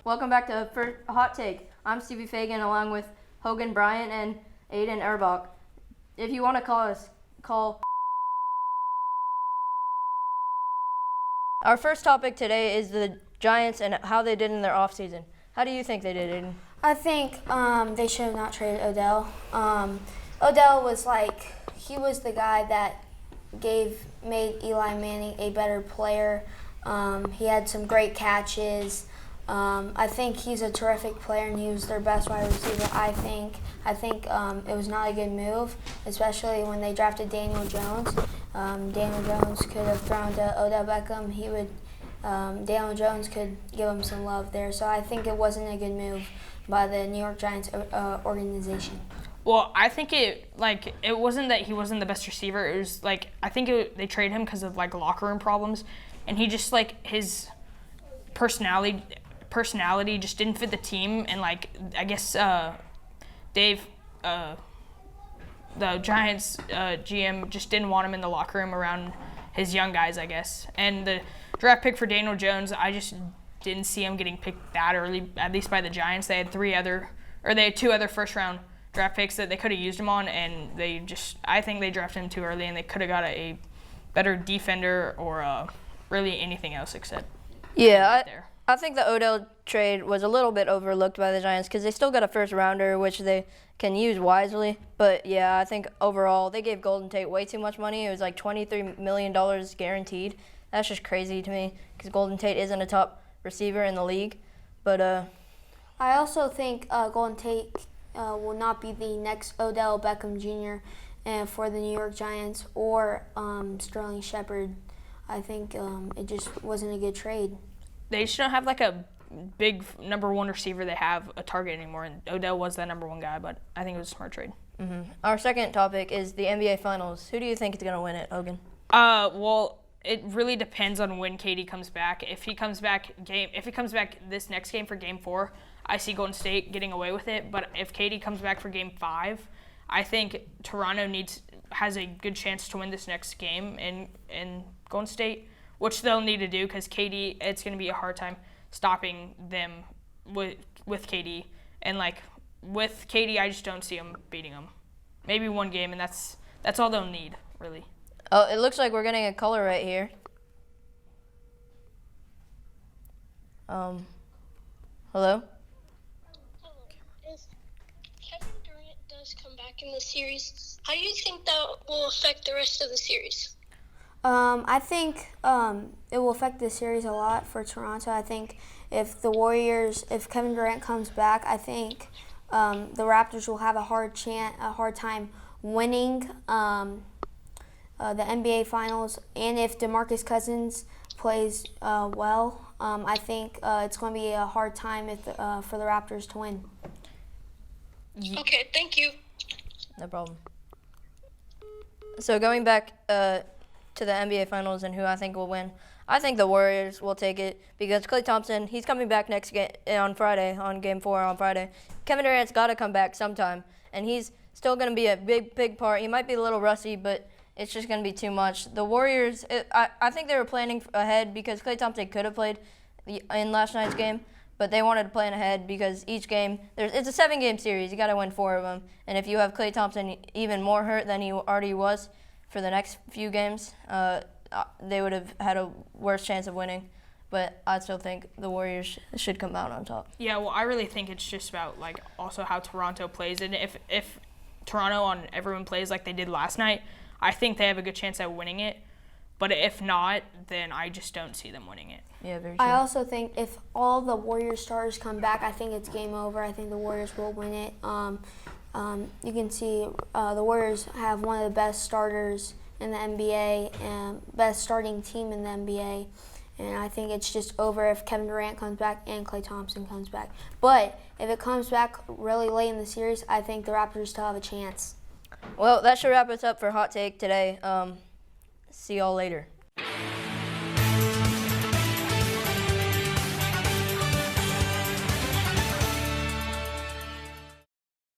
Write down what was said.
Welcome back to First Hot Take. I'm Stevie Fagan along with Hogan Bryant and Aiden Erbach. If you want to call us, call. Our first topic today is the Giants and how they did in their offseason. How do you think they did, Aiden? I think they should have not traded Odell. Odell was he was the guy that made Eli Manning a better player. He had some great catches. I think he's a terrific player, and he was their best wide receiver, I think. I think it was not a good move, especially when they drafted Daniel Jones. Daniel Jones could have thrown to Odell Beckham. Daniel Jones could give him some love there. So I think it wasn't a good move by the New York Giants organization. Well, I think it wasn't that he wasn't the best receiver. It was I think they traded him because of locker room problems, and he just his personality just didn't fit the team, and I guess Dave, the Giants GM, just didn't want him in the locker room around his young guys, I guess. And the draft pick for Daniel Jones, I just didn't see him getting picked that early, at least by the Giants. They had two other first round draft picks that they could have used him on, and I think they drafted him too early, and they could have got a better defender or really anything else except. Yeah, I think the Odell trade was a little bit overlooked by the Giants because they still got a first rounder, which they can use wisely. But yeah, I think overall they gave Golden Tate way too much money. It was $23 million guaranteed. That's just crazy to me because Golden Tate isn't a top receiver in the league. But I also think Golden Tate will not be the next Odell Beckham Jr. For the New York Giants or Sterling Shepard. I think it just wasn't a good trade. They just don't have a big number one receiver they have a target anymore, and Odell was that number one guy, but I think it was a smart trade. Mm-hmm. Our second topic is the NBA Finals. Who do you think is going to win it, Hogan? Well, it really depends on when KD comes back. If he comes back this next game for Game 4, I see Golden State getting away with it. But if KD comes back for Game 5, I think Toronto has a good chance to win this next game in Golden State, which they'll need to do because KD, it's going to be a hard time stopping them with KD. And with KD, I just don't see them beating them. Maybe one game, and that's all they'll need, really. Oh, it looks like we're getting a color right here. Hello? Hello. If Kevin Durant does come back in the series, how do you think that will affect the rest of the series? I think it will affect the series a lot for Toronto. I think if Kevin Durant comes back, I think the Raptors will have a hard time winning the NBA Finals. And if DeMarcus Cousins plays well, I think it's going to be a hard time for the Raptors to win. Okay, thank you. No problem. So going back to the NBA Finals and who I think will win, I think the Warriors will take it because Klay Thompson, he's coming back next game on Friday, on Game 4 on Friday. Kevin Durant's got to come back sometime, and he's still going to be a big part. He might be a little rusty, but it's just going to be too much. The Warriors, I think they were planning ahead because Klay Thompson could have played in last night's game, but they wanted to plan ahead because each game, it's a 7-game series. You got to win 4 of them, and if you have Klay Thompson even more hurt than he already was for the next few games, they would have had a worse chance of winning. But I still think the Warriors should come out on top. Yeah, well, I really think it's just about also how Toronto plays, and if Toronto on everyone plays like they did last night, I think they have a good chance at winning it. But if not, then I just don't see them winning it. Yeah, very true. I also think if all the Warriors starters come back, I think it's game over. I think the Warriors will win it. You can see the Warriors have one of the best starters in the NBA and best starting team in the NBA. And I think it's just over if Kevin Durant comes back and Klay Thompson comes back. But if it comes back really late in the series, I think the Raptors still have a chance. Well, that should wrap us up for Hot Take today. See y'all later.